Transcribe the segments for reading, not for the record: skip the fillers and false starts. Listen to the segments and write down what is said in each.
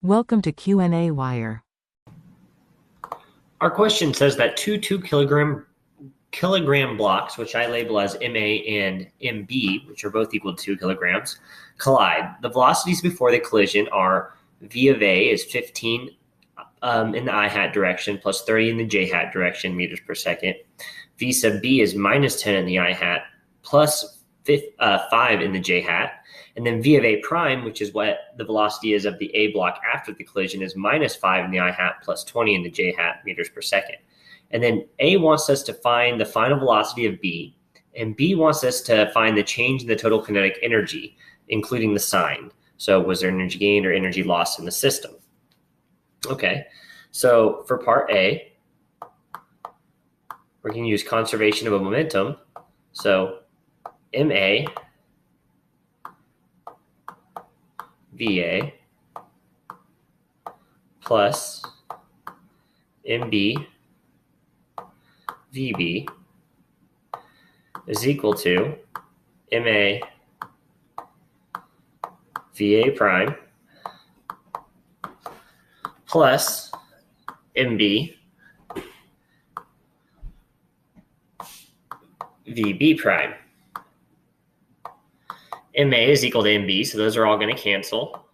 Welcome to qnawire. Our question says that two 2 kilogram blocks, which I label as MA and MB, which are both equal to 2 kilograms, collide. The velocities before the collision are V of A is 15 in the I hat direction plus 30 in the J hat direction meters per second. V sub B is minus 10 in the I hat plus 5 in the J hat. And then V of A prime, which is what the velocity is of the A block after the collision, is minus 5 in the I hat plus 20 in the J hat meters per second. And then A wants us to find the final velocity of B, and B wants us to find the change in the total kinetic energy, including the sign. So was there energy gained or energy lost in the system? Okay, so for part A, we're going to use conservation of a momentum. So MA VA plus MB VB is equal to MA VA prime plus MB VB prime. MA is equal to MB, so those are all going to cancel.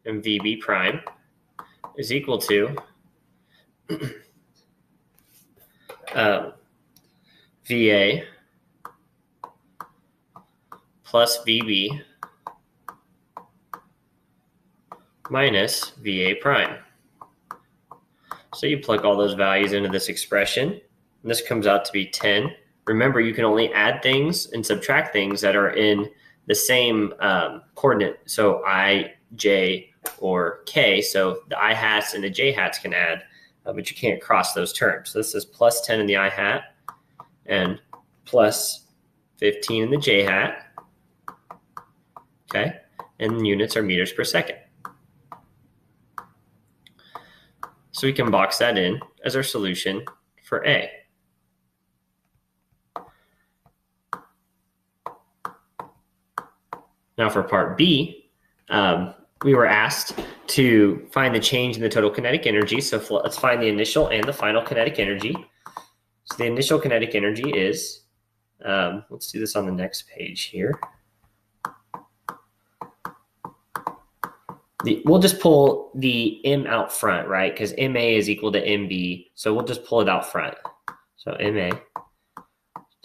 And VB prime is equal to VA plus VB minus VA prime. So you plug all those values into this expression, and this comes out to be 10. Remember, you can only add things and subtract things that are in the same coordinate. So I, J, or K. So the I hats and the J hats can add, but you can't cross those terms. So this is plus 10 in the I hat and plus 15 in the J hat. Okay, and units are meters per second. So we can box that in as our solution for A. Now for part B, we were asked to find the change in the total kinetic energy. So let's find the initial and the final kinetic energy. So the initial kinetic energy is, let's do this on the next page here. We'll just pull the M out front, right? Because MA is equal to MB. So we'll just pull it out front. So MA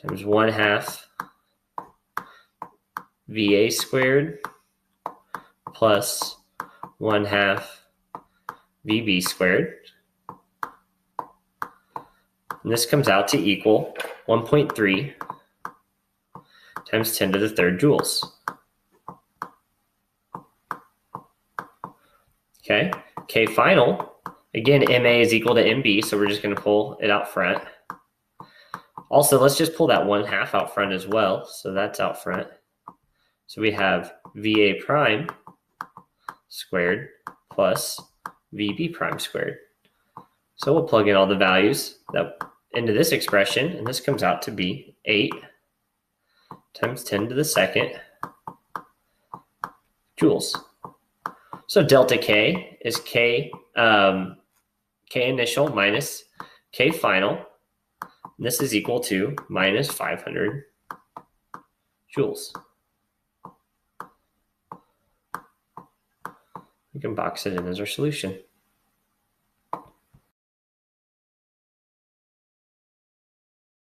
times 1/2 VA squared plus 1/2 VB squared. And this comes out to equal 1.3 times 10 to the third joules. Okay, K final, again, MA is equal to MB, so we're just going to pull it out front. Also, let's just pull that 1/2 out front as well, so that's out front. So we have VA prime squared plus VB prime squared. So we'll plug in all the values into this expression, and this comes out to be 8 times 10 to the second joules. So delta K is K initial minus K final. And this is equal to minus 500 joules. We can box it in as our solution.